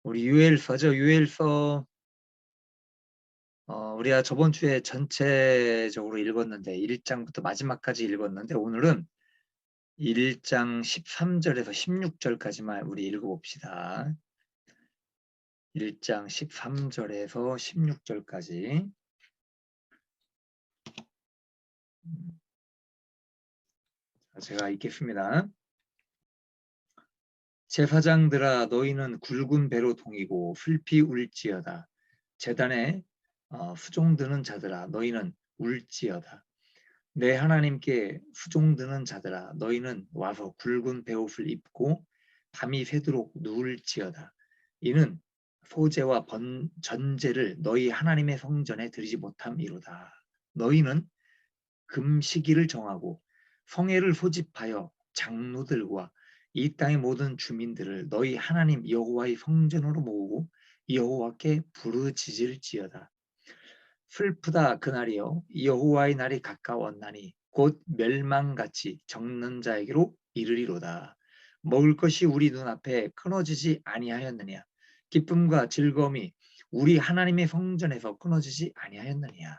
우리 유엘서죠. 유엘서 우리가 저번 주에 전체적으로 읽었는데 1장부터 마지막까지 읽었는데 오늘은 1장 13절에서 16절까지만 우리 읽어봅시다. 1장 13절에서 16절까지. 제가 읽겠습니다. 제사장들아 너희는 굵은 배로 동이고 슬피 울지어다. 제단에 수종드는 자들아 너희는 울지어다. 내 하나님께 수종드는 자들아 너희는 와서 굵은 베옷을 입고 밤이 새도록 누울지어다. 이는 소제와 전제를 너희 하나님의 성전에 드리지 못함이로다. 너희는 금시기를 정하고 성회를 소집하여 장로들과 이 땅의 모든 주민들을 너희 하나님 여호와의 성전으로 모으고 여호와께 부르짖을지어다. 슬프다 그날이여 여호와의 날이 가까웠나니 곧 멸망같이 적는 자에게로 이르리로다. 먹을 것이 우리 눈앞에 끊어지지 아니하였느냐. 기쁨과 즐거움이 우리 하나님의 성전에서 끊어지지 아니하였느냐.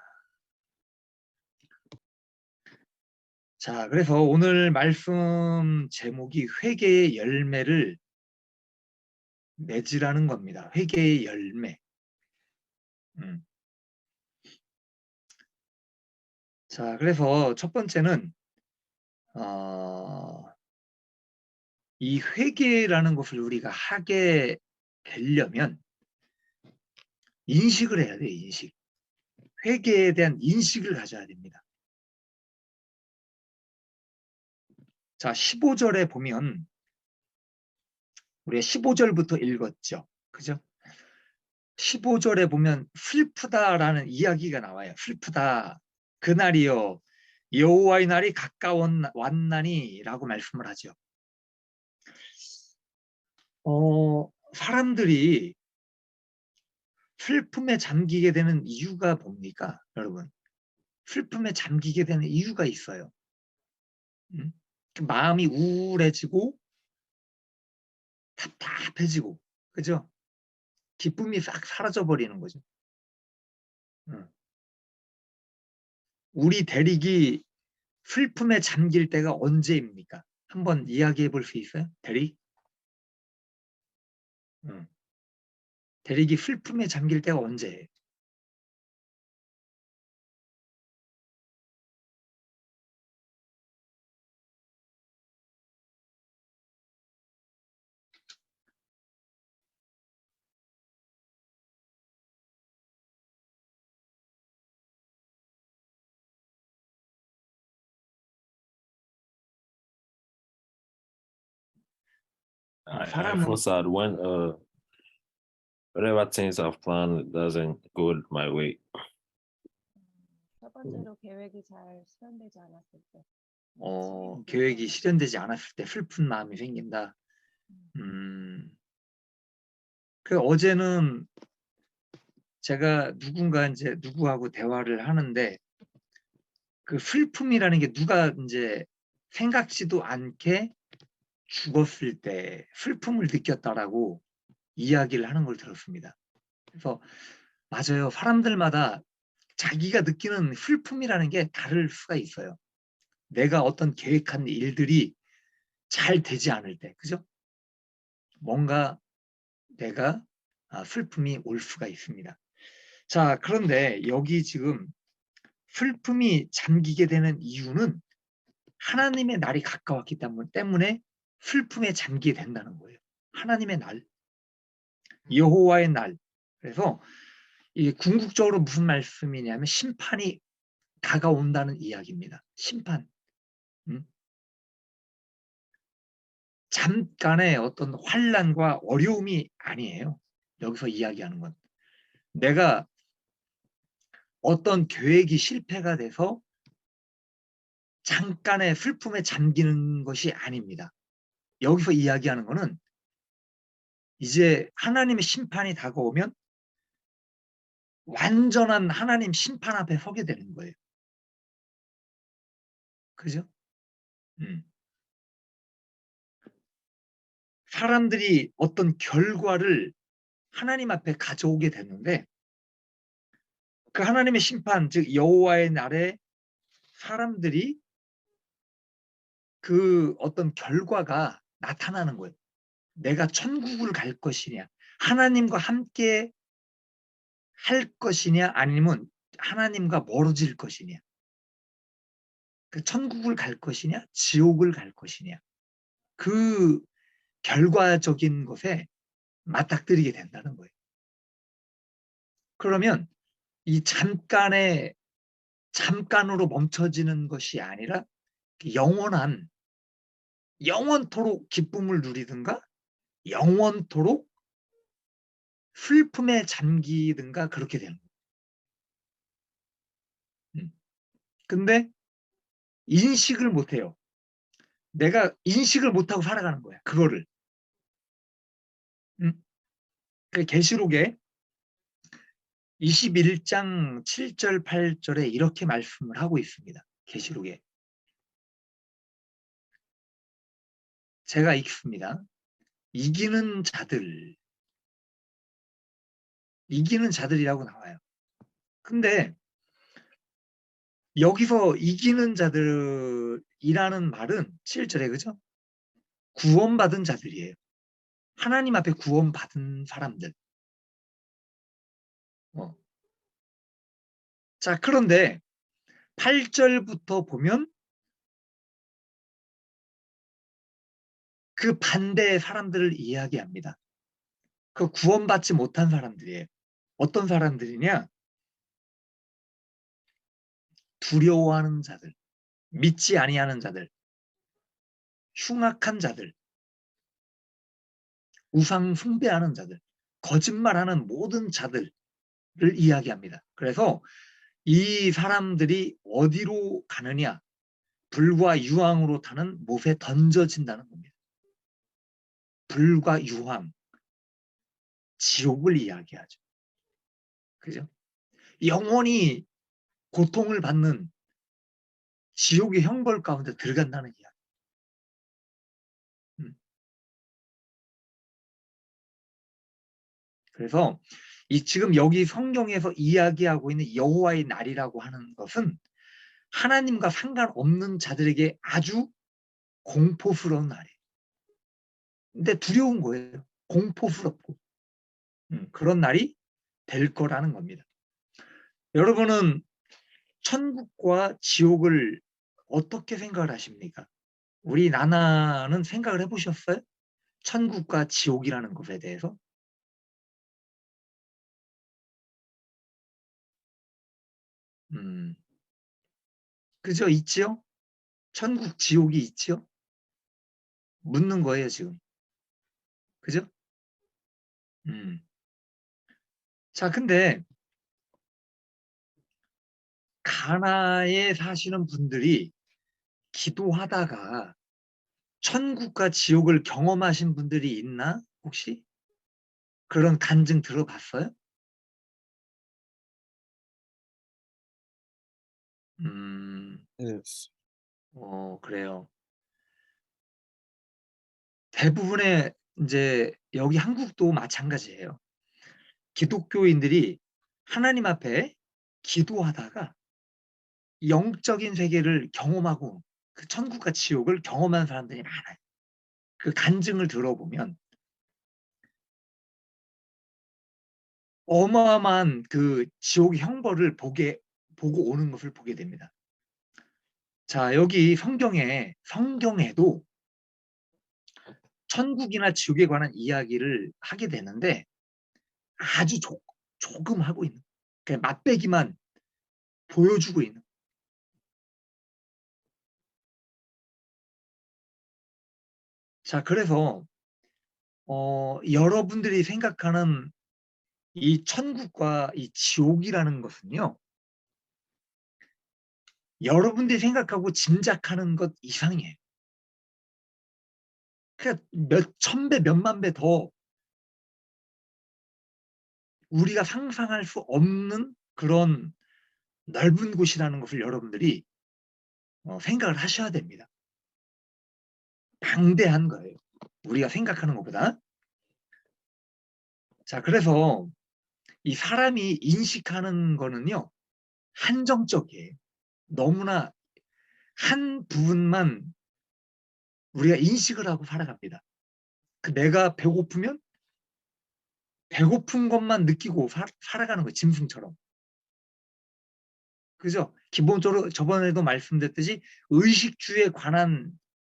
자, 그래서 오늘 말씀 제목이 회개의 열매를 맺으라는 겁니다. 회개의 열매. 자, 그래서 첫 번째는 이 회개라는 것을 우리가 하게 되려면 인식을 해야 돼요. 인식. 회개에 대한 인식을 가져야 됩니다. 자, 15절에 보면 우리가 15절부터 읽었죠. 그죠? 15절에 보면 슬프다라는 이야기가 나와요. 슬프다. 그날이요. 여호와의 날이 왔나니 라고 말씀을 하죠. 사람들이 슬픔에 잠기게 되는 이유가 뭡니까? 여러분. 슬픔에 잠기게 되는 이유가 있어요. 마음이 우울해지고 답답해지고 그죠? 기쁨이 싹 사라져 버리는 거죠. 우리 대릭이 슬픔에 잠길 때가 언제입니까? 한번 이야기해 볼 수 있어요? 대릭? 대릭이 슬픔에 잠길 때가 언제예요? I 사람은 first out whenever things I've planned doesn't go my way. 첫 번째로 계획이 잘 실현되지 않았을 때. 계획이 실현되지 않았을 때 슬픈 마음이 생긴다. 그 어제는 제가 누구하고 대화를 하는데 그 슬픔이라는 게 누가 이제 생각지도 않게 죽었을 때 슬픔을 느꼈다라고 이야기를 하는 걸 들었습니다. 그래서 맞아요. 사람들마다 자기가 느끼는 슬픔이라는 게 다를 수가 있어요. 내가 어떤 계획한 일들이 잘 되지 않을 때, 그죠? 뭔가 내가 슬픔이 올 수가 있습니다. 자, 그런데 여기 지금 슬픔이 잠기게 되는 이유는 하나님의 날이 가까웠기 때문에 슬픔에 잠기게 된다는 거예요. 하나님의 날, 여호와의 날. 그래서 이 궁극적으로 무슨 말씀이냐면 심판이 다가온다는 이야기입니다. 심판. 잠깐의 어떤 환난과 어려움이 아니에요. 여기서 이야기하는 건. 내가 어떤 계획이 실패가 돼서 잠깐의 슬픔에 잠기는 것이 아닙니다. 여기서 이야기하는 것은 이제 하나님의 심판이 다가오면 완전한 하나님 심판 앞에 서게 되는 거예요. 그죠? 사람들이 어떤 결과를 하나님 앞에 가져오게 됐는데 그 하나님의 심판, 즉 여호와의 날에 사람들이 그 어떤 결과가 나타나는 거예요. 내가 천국을 갈 것이냐, 하나님과 함께 할 것이냐, 아니면 하나님과 멀어질 것이냐, 그 천국을 갈 것이냐, 지옥을 갈 것이냐, 그 결과적인 것에 맞닥뜨리게 된다는 거예요. 그러면 이 잠깐으로 멈춰지는 것이 아니라 영원토록 기쁨을 누리든가 영원토록 슬픔에 잠기든가 그렇게 되는 거예요. 근데 인식을 못해요. 내가 인식을 못하고 살아가는 거야. 그거를. 그 계시록에 21장 7절 8절에 이렇게 말씀을 하고 있습니다. 계시록에. 제가 읽습니다. 이기는 자들이라고 나와요. 근데 여기서 이기는 자들이라는 말은 7절에 그죠? 구원받은 자들이에요. 하나님 앞에 구원받은 사람들. 자, 그런데 8절부터 보면 그 반대의 사람들을 이야기합니다. 그 구원받지 못한 사람들이에요. 어떤 사람들이냐? 두려워하는 자들, 믿지 아니하는 자들, 흉악한 자들, 우상 숭배하는 자들, 거짓말하는 모든 자들을 이야기합니다. 그래서 이 사람들이 어디로 가느냐? 불과 유황으로 타는 못에 던져진다는 겁니다. 불과 유황, 지옥을 이야기하죠. 그죠? 영원히 고통을 받는 지옥의 형벌 가운데 들어간다는 이야기. 그래서 지금 여기 성경에서 이야기하고 있는 여호와의 날이라고 하는 것은 하나님과 상관없는 자들에게 아주 공포스러운 날이에요. 근데 두려운 거예요. 공포스럽고. 그런 날이 될 거라는 겁니다. 여러분은 천국과 지옥을 어떻게 생각을 하십니까? 우리 나나는 생각을 해보셨어요? 천국과 지옥이라는 것에 대해서? 그죠? 있지요? 천국, 지옥이 있지요? 묻는 거예요, 지금. 그죠? 자, 근데 가나에 사시는 분들이 기도하다가 천국과 지옥을 경험하신 분들이 있나? 혹시? 그런 간증 들어봤어요? Yes. 그래요. 대부분의 이제 여기 한국도 마찬가지예요. 기독교인들이 하나님 앞에 기도하다가 영적인 세계를 경험하고 그 천국과 지옥을 경험한 사람들이 많아요. 그 간증을 들어보면 어마어마한 그 지옥의 형벌을 보고 오는 것을 보게 됩니다. 자, 여기 성경에도 천국이나 지옥에 관한 이야기를 하게 되는데 아주 조금 하고 있는, 그냥 맛배기만 보여주고 있는. 자, 그래서 여러분들이 생각하는 이 천국과 이 지옥이라는 것은요, 여러분들이 생각하고 짐작하는 것 이상이에요. 그러니까 몇 천 배, 몇만 배 더 우리가 상상할 수 없는 그런 넓은 곳이라는 것을 여러분들이 생각을 하셔야 됩니다. 방대한 거예요. 우리가 생각하는 것보다. 자, 그래서 이 사람이 인식하는 거는요, 한정적이에요. 너무나 한 부분만 우리가 인식을 하고 살아갑니다. 내가 배고프면 배고픈 것만 느끼고 살아가는 거예요. 짐승처럼. 그죠? 기본적으로 저번에도 말씀드렸듯이 의식주에 관한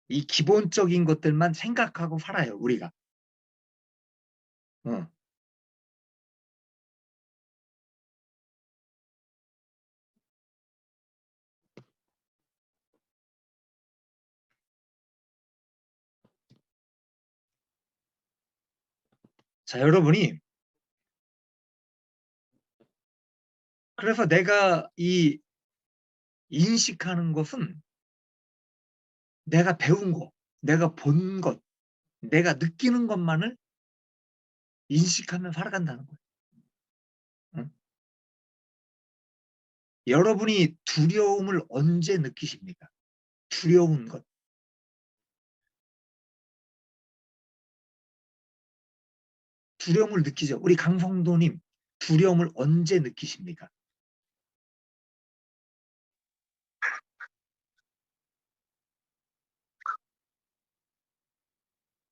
이 기본적인 것들만 생각하고 살아요. 우리가. 어. 자, 여러분이 그래서 내가 이 인식하는 것은 내가 배운 거, 내가 본 것, 내가 느끼는 것만을 인식하며 살아간다는 거예요. 응? 여러분이 두려움을 언제 느끼십니까? 두려운 것. 두려움을 느끼죠. 우리 강성도님, 두려움을 언제 느끼십니까?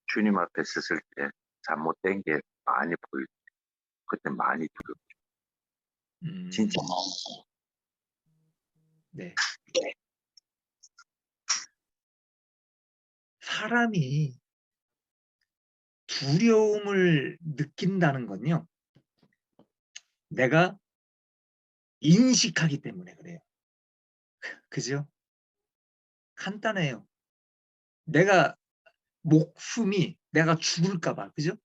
주님 앞에 섰을 때 잘못된 게 많이 보일 때 그때 많이 두렵죠. 진짜 많이. 네. 사람이 두려움을 느낀다는 건요, 내가 인식하기 때문에 그래요. 그죠? 간단해요. 내가 죽을까봐, 그죠?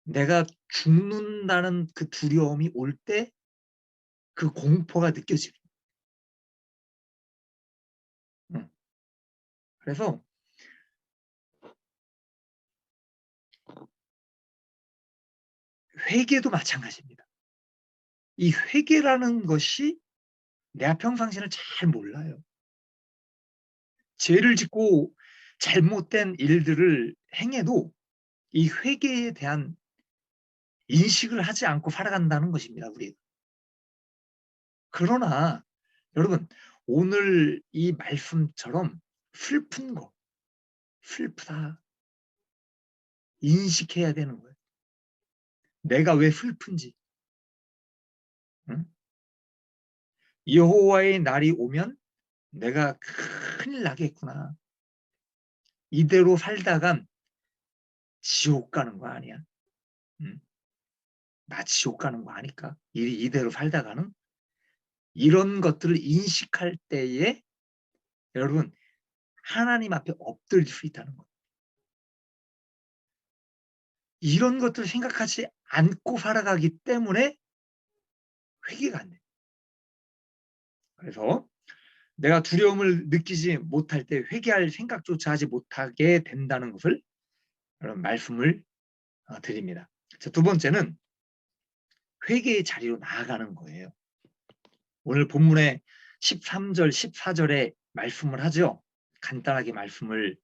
내가 죽는다는 그 두려움이 올 때 그 공포가 느껴집니다. 그래서 회개도 마찬가지입니다. 이 회개라는 것이 내가 평상시를 잘 몰라요. 죄를 짓고 잘못된 일들을 행해도 이 회개에 대한 인식을 하지 않고 살아간다는 것입니다. 우리. 그러나 여러분, 오늘 이 말씀처럼 슬픈 거, 슬프다 인식해야 되는 거예요. 내가 왜 슬픈지. 응? 여호와의 날이 오면 내가 큰일 나겠구나. 이대로 살다간 지옥 가는 거 아니야? 응? 나 지옥 가는 거 아니까? 이대로 살다가는 이런 것들을 인식할 때에 여러분 하나님 앞에 엎드릴 수 있다는 거예요. 이런 것들을 생각하지 않고 살아가기 때문에 회개가 안 돼. 그래서 내가 두려움을 느끼지 못할 때 회개할 생각조차 하지 못하게 된다는 것을 여러분 말씀을 드립니다. 자, 두 번째는 회개의 자리로 나아가는 거예요. 오늘 본문의 13절, 14절에 말씀을 하죠. 간단하게 말씀을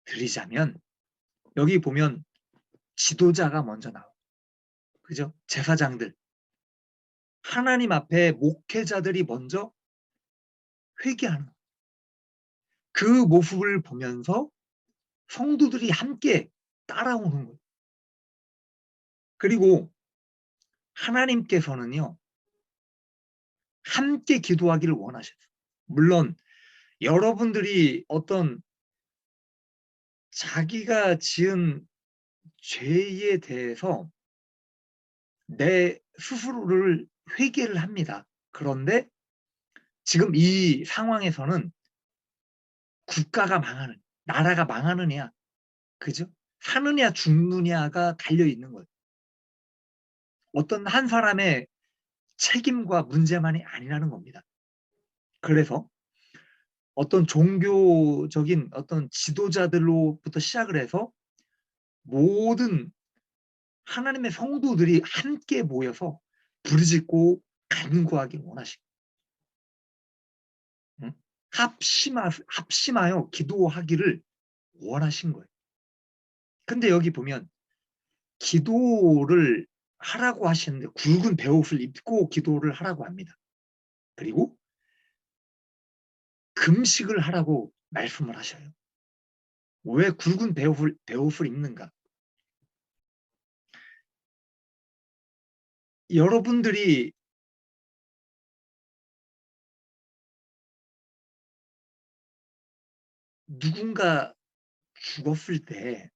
드리자면 여기 보면 지도자가 먼저 나와요. 그죠? 제사장들. 하나님 앞에 목회자들이 먼저 회개하는 그 모습을 보면서 성도들이 함께 따라오는 거예요. 그리고 하나님께서는요, 함께 기도하기를 원하셨어요. 물론 여러분들이 어떤 자기가 지은 죄에 대해서 내 스스로를 회개를 합니다. 그런데 지금 이 상황에서는 국가가 망하는, 나라가 망하느냐, 그죠? 사느냐 죽느냐가 달려 있는 거예요. 어떤 한 사람의 책임과 문제만이 아니라는 겁니다. 그래서 어떤 종교적인 어떤 지도자들로부터 시작을 해서 모든 하나님의 성도들이 함께 모여서 부르짖고 간구하기 원하시고 합심하여 기도하기를 원하신 거예요. 근데 여기 보면 기도를 하라고 하시는데 굵은 베옷을 입고 기도를 하라고 합니다. 그리고 금식을 하라고 말씀을 하셔요. 왜 굵은 베옷을 입는가? 여러분들이 누군가 죽었을 때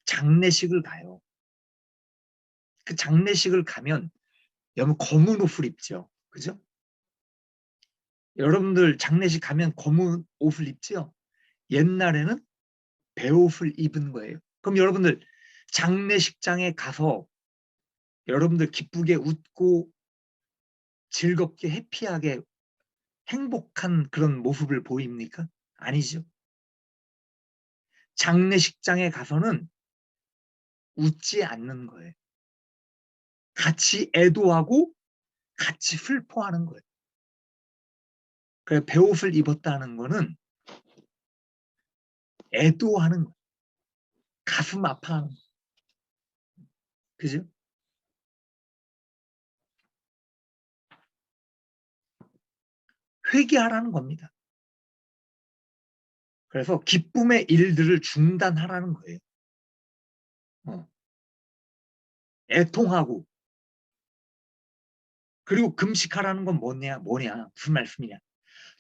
장례식을 가요. 그 장례식을 가면 여러분 검은 옷을 입죠. 그죠? 여러분들 장례식 가면 검은 옷을 입죠? 옛날에는 베옷을 입은 거예요. 그럼 여러분들 장례식장에 가서 여러분들 기쁘게 웃고 즐겁게 해피하게 행복한 그런 모습을 보입니까? 아니죠. 장례식장에 가서는 웃지 않는 거예요. 같이 애도하고 같이 슬퍼하는 거예요. 그래서 베옷을 입었다는 거는 애도하는 거예요. 가슴 아파하는 거예요. 그죠? 회개하라는 겁니다. 그래서 기쁨의 일들을 중단하라는 거예요. 애통하고 그리고 금식하라는 건 뭐냐 무슨 말씀이냐,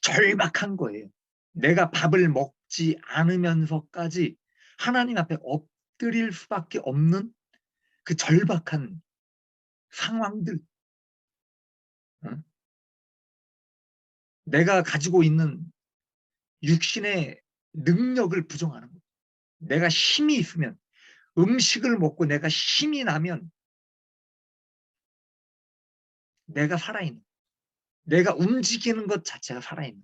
절박한 거예요. 내가 밥을 먹지 않으면서까지 하나님 앞에 엎드릴 수밖에 없는 그 절박한 상황들, 내가 가지고 있는 육신의 능력을 부정하는 거예요. 내가 힘이 있으면, 음식을 먹고 내가 힘이 나면 내가 살아있는, 내가 움직이는 것 자체가 살아있는.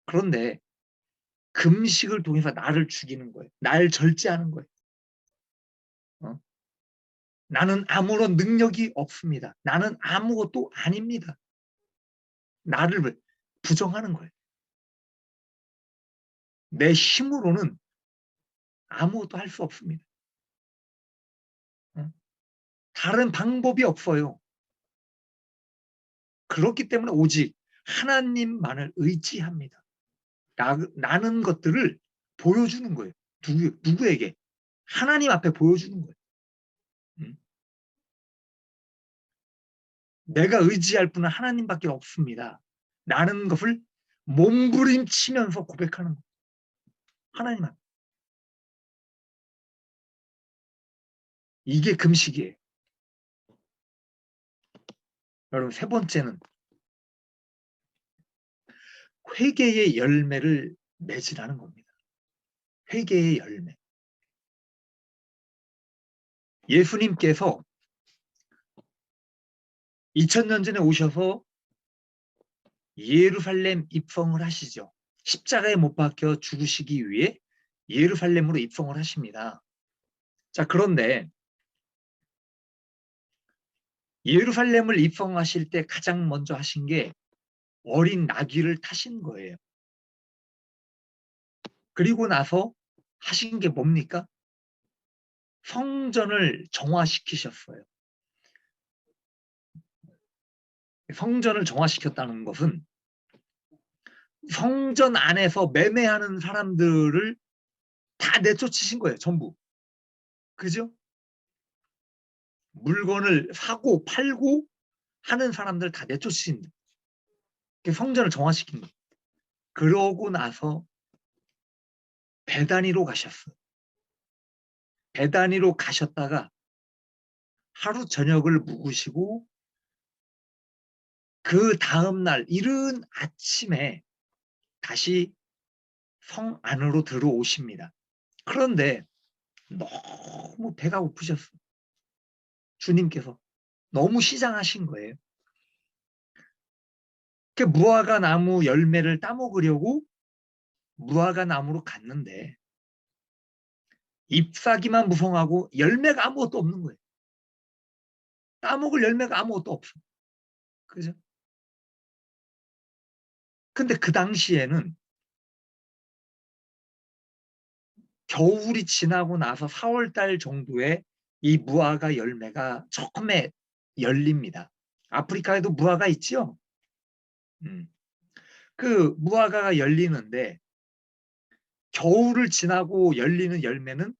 그런데 금식을 통해서 나를 죽이는 거예요. 날 절제하는 거예요. 나는 아무런 능력이 없습니다. 나는 아무것도 아닙니다. 나를 부정하는 거예요. 내 힘으로는 아무것도 할 수 없습니다. 다른 방법이 없어요. 그렇기 때문에 오직 하나님만을 의지합니다. 나는 것들을 보여주는 거예요. 누구에게? 하나님 앞에 보여주는 거예요. 내가 의지할 분은 하나님밖에 없습니다. 라는 것을 몸부림치면서 고백하는 거예요. 하나님 앞에. 이게 금식이에요. 여러분, 세 번째는 회개의 열매를 맺으라는 겁니다. 회개의 열매. 예수님께서 2000년 전에 오셔서 예루살렘 입성을 하시죠. 십자가에 못 박혀 죽으시기 위해 예루살렘으로 입성을 하십니다. 자, 그런데 예루살렘을 입성하실 때 가장 먼저 하신 게 어린 나귀를 타신 거예요. 그리고 나서 하신 게 뭡니까? 성전을 정화시키셨어요. 성전을 정화시켰다는 것은 성전 안에서 매매하는 사람들을 다 내쫓으신 거예요. 전부. 그죠? 물건을 사고 팔고 하는 사람들 다 내쫓으신 성전을 정화시킨 거예요. 그러고 나서 베다니로 가셨어요. 베다니로 가셨다가 하루 저녁을 묵으시고 그 다음날 이른 아침에 다시 성 안으로 들어오십니다. 그런데 너무 배가 고프셨어요. 주님께서 너무 시장하신 거예요. 그 무화과 나무 열매를 따먹으려고 무화과 나무로 갔는데 잎사귀만 무성하고 열매가 아무것도 없는 거예요. 따먹을 열매가 아무것도 없어. 그죠? 근데 그 당시에는 겨울이 지나고 나서 4월 달 정도에 이 무화과 열매가 처음에 열립니다. 아프리카에도 무화과 있죠? 그 무화과가 열리는데 겨울을 지나고 열리는 열매는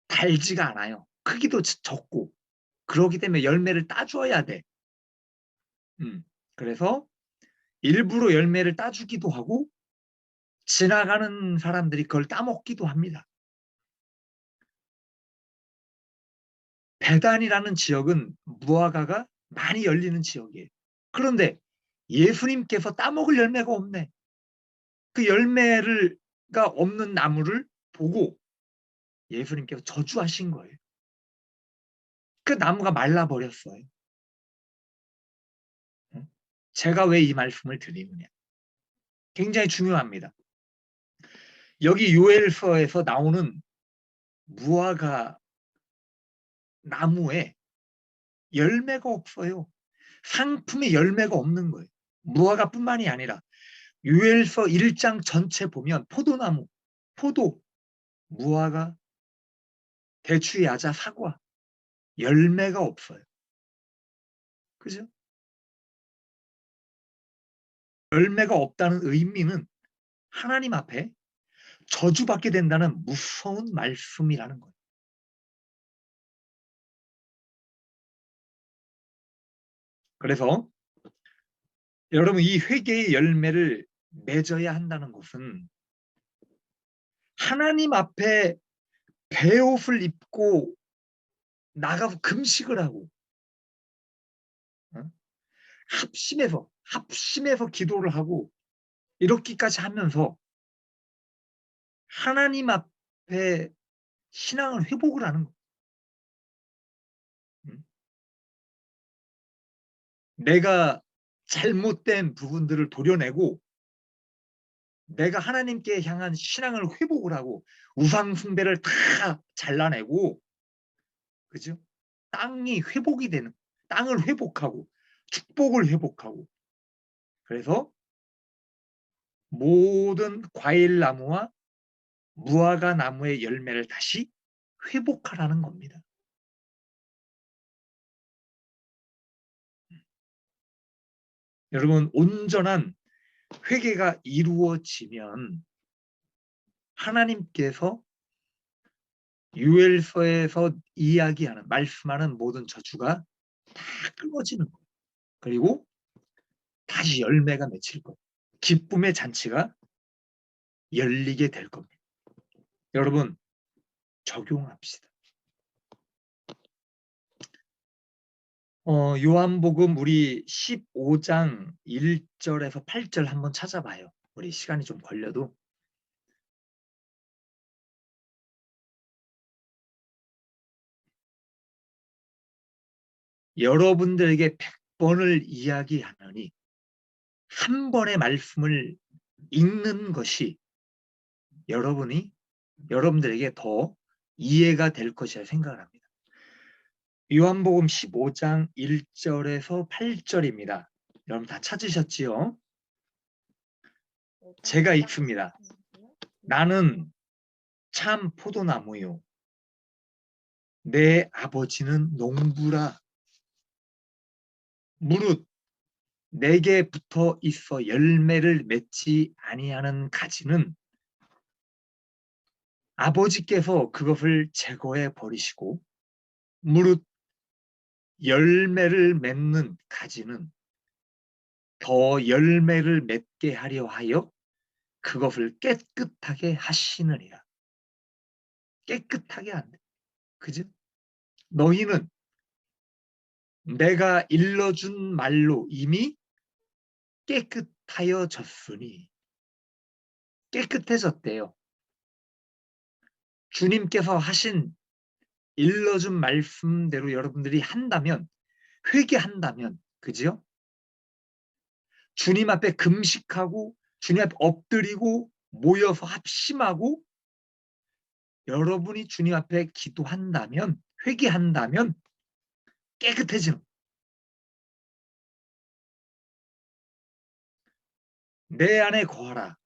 달지가 않아요. 크기도 적고. 그렇기 때문에 열매를 따줘야 돼. 그래서 일부러 열매를 따주기도 하고 지나가는 사람들이 그걸 따먹기도 합니다. 베단이라는 지역은 무화과가 많이 열리는 지역이에요. 그런데 예수님께서 따먹을 열매가 없네. 그 열매가 없는 나무를 보고 예수님께서 저주하신 거예요. 그 나무가 말라버렸어요. 제가 왜 이 말씀을 드리느냐. 굉장히 중요합니다. 여기 요엘서에서 나오는 무화과 나무에 열매가 없어요. 상품에 열매가 없는 거예요. 무화과뿐만이 아니라 요엘서 1장 전체 보면 포도나무, 포도, 무화과, 대추, 야자, 사과 열매가 없어요. 그죠? 열매가 없다는 의미는 하나님 앞에 저주받게 된다는 무서운 말씀이라는 거예요. 그래서 여러분 이 회개의 열매를 맺어야 한다는 것은 하나님 앞에 베옷을 입고 나가서 금식을 하고 합심해서 기도를 하고 이렇게까지 하면서 하나님 앞에 신앙을 회복을 하는 거예요. 내가 잘못된 부분들을 도려내고 내가 하나님께 향한 신앙을 회복을 하고 우상 숭배를 다 잘라내고 그죠? 땅이 회복이 되는 땅을 회복하고 축복을 회복하고 그래서 모든 과일나무와 무화과 나무의 열매를 다시 회복하라는 겁니다. 여러분 온전한 회개가 이루어지면 하나님께서 요엘서에서 이야기하는 말씀하는 모든 저주가 다 끊어지는 거예요. 그리고 다시 열매가 맺힐 거예요. 기쁨의 잔치가 열리게 될 겁니다. 여러분 적용합시다. 요한복음 우리 15장 1절에서 8절 한번 찾아봐요. 우리 시간이 좀 걸려도. 여러분들에게 100번을 이야기하노니 한 번의 말씀을 읽는 것이 여러분들에게 더 이해가 될 것이라 생각을 합니다. 요한복음 15장 1절에서 8절입니다. 여러분 다 찾으셨지요? 제가 읽습니다. 나는 참 포도나무요. 내 아버지는 농부라. 무릇 내게 붙어 있어 열매를 맺지 아니하는 가지는 아버지께서 그것을 제거해 버리시고 무릇 열매를 맺는 가지는 더 열매를 맺게 하려 하여 그것을 깨끗하게 하시느니라. 깨끗하게 한대. 그죠? 너희는 내가 일러준 말로 이미 깨끗하여졌으니 깨끗해졌대요. 주님께서 하신 일러준 말씀대로 여러분들이 한다면 회개한다면 그죠? 주님 앞에 금식하고 주님 앞에 엎드리고 모여서 합심하고 여러분이 주님 앞에 기도한다면 회개한다면 깨끗해지는 내 안에 거하라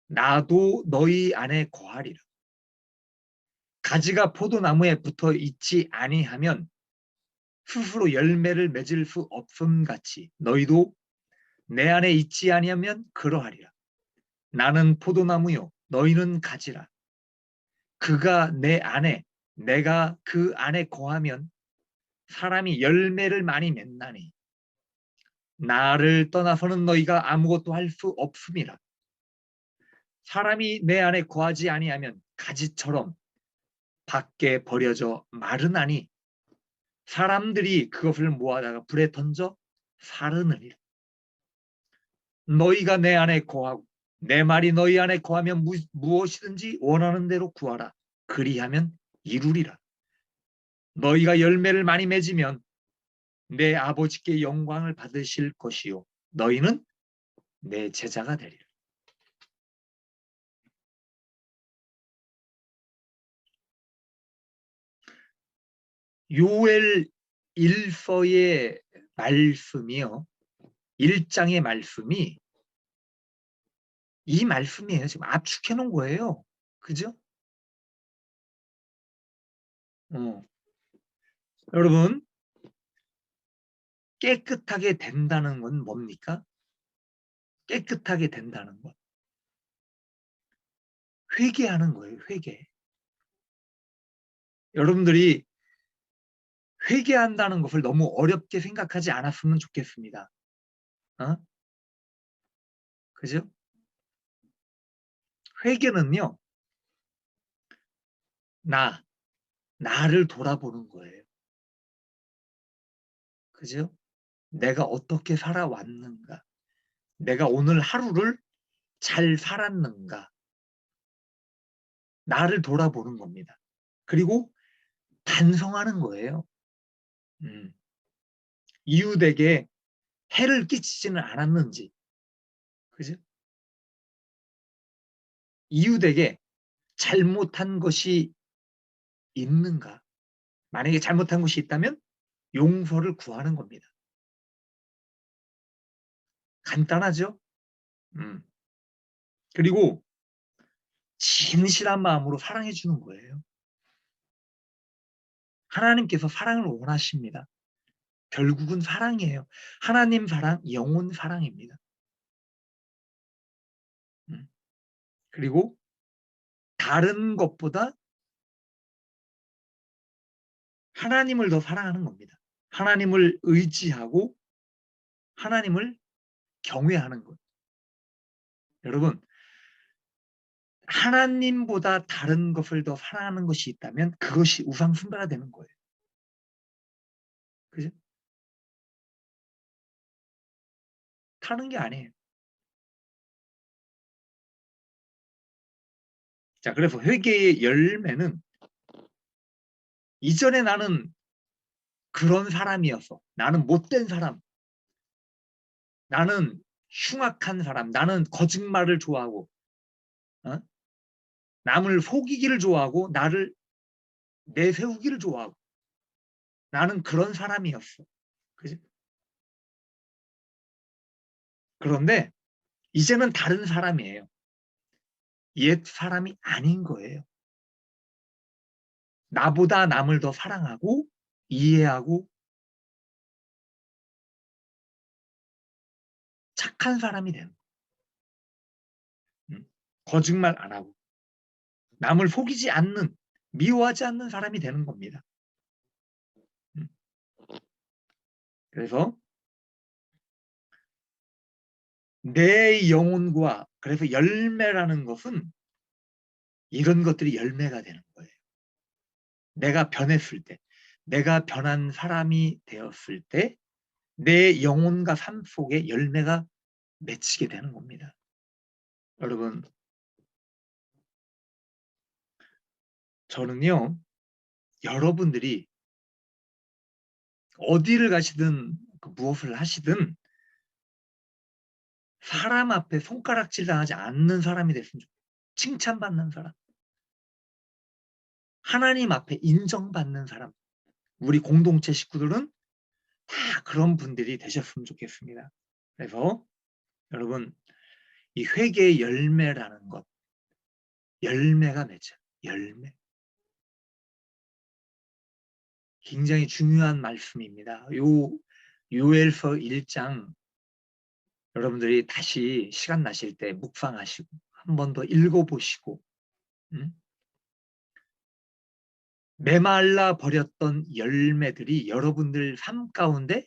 나도 너희 안에 거하리라. 가지가 포도나무에 붙어 있지 아니하면 스스로 열매를 맺을 수 없음 같이 너희도 내 안에 있지 아니하면 그러하리라. 나는 포도나무요 너희는 가지라. 그가 내 안에 내가 그 안에 거하면 사람이 열매를 많이 맺나니 나를 떠나서는 너희가 아무것도 할 수 없음이라. 사람이 내 안에 거하지 아니하면 가지처럼 밖에 버려져 마르나니 사람들이 그것을 모아다가 불에 던져 사르느니라. 너희가 내 안에 거하고 내 말이 너희 안에 거하면 무엇이든지 원하는 대로 구하라. 그리하면 이루리라. 너희가 열매를 많이 맺으면 내 아버지께 영광을 받으실 것이요 너희는 내 제자가 되리라. 요엘 1서의 말씀이요. 1장의 말씀이 이 말씀이에요. 지금 압축해 놓은 거예요. 그죠? 여러분, 깨끗하게 된다는 건 뭡니까? 깨끗하게 된다는 것. 회개하는 거예요. 회개. 여러분들이 회개한다는 것을 너무 어렵게 생각하지 않았으면 좋겠습니다. 그죠? 회개는요. 나를 돌아보는 거예요. 그죠? 내가 어떻게 살아왔는가? 내가 오늘 하루를 잘 살았는가? 나를 돌아보는 겁니다. 그리고 반성하는 거예요. 이웃에게 해를 끼치지는 않았는지, 그죠? 이웃에게 잘못한 것이 있는가? 만약에 잘못한 것이 있다면 용서를 구하는 겁니다. 간단하죠? 그리고 진실한 마음으로 사랑해 주는 거예요. 하나님께서 사랑을 원하십니다. 결국은 사랑이에요. 하나님 사랑, 영혼 사랑입니다. 그리고 다른 것보다 하나님을 더 사랑하는 겁니다. 하나님을 의지하고 하나님을 경외하는 것. 여러분, 하나님보다 다른 것을 더 사랑하는 것이 있다면 그것이 우상숭배가 되는 거예요. 그죠? 타는 게 아니에요. 자, 그래서 회개의 열매는 이전에 나는 그런 사람이었어. 나는 못된 사람. 나는 흉악한 사람. 나는 거짓말을 좋아하고 남을 속이기를 좋아하고 나를 내세우기를 좋아하고 나는 그런 사람이었어. 그지? 그런데 이제는 다른 사람이에요. 옛 사람이 아닌 거예요. 나보다 남을 더 사랑하고 이해하고 착한 사람이 되는 거예요. 거짓말 안 하고 남을 속이지 않는, 미워하지 않는 사람이 되는 겁니다. 그래서 내 영혼과, 그래서 열매라는 것은 이런 것들이 열매가 되는 거예요. 내가 변했을 때, 내가 변한 사람이 되었을 때 내 영혼과 삶 속에 열매가 맺히게 되는 겁니다. 여러분, 저는요, 여러분들이 어디를 가시든 무엇을 하시든 사람 앞에 손가락질 당하지 않는 사람이 됐으면 좋겠어요. 칭찬받는 사람. 하나님 앞에 인정받는 사람. 우리 공동체 식구들은 다 그런 분들이 되셨으면 좋겠습니다. 그래서 여러분, 이 회개의 열매라는 것, 열매가 맺혀요. 열매. 굉장히 중요한 말씀입니다. 요엘서 1장 여러분들이 다시 시간 나실 때 묵상하시고 한 번 더 읽어보시고 메말라 버렸던 열매들이 여러분들 삶 가운데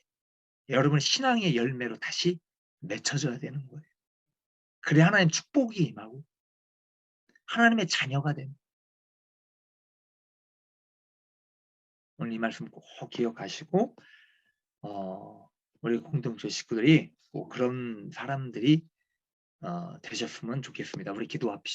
여러분 신앙의 열매로 다시 맺혀져야 되는 거예요. 그래 하나님 축복이 임하고 하나님의 자녀가 됩니다. 오늘 이 말씀 꼭 기억하시고 우리 공동체 식구들이 꼭 그런 사람들이 되셨으면 좋겠습니다. 우리 기도합시다.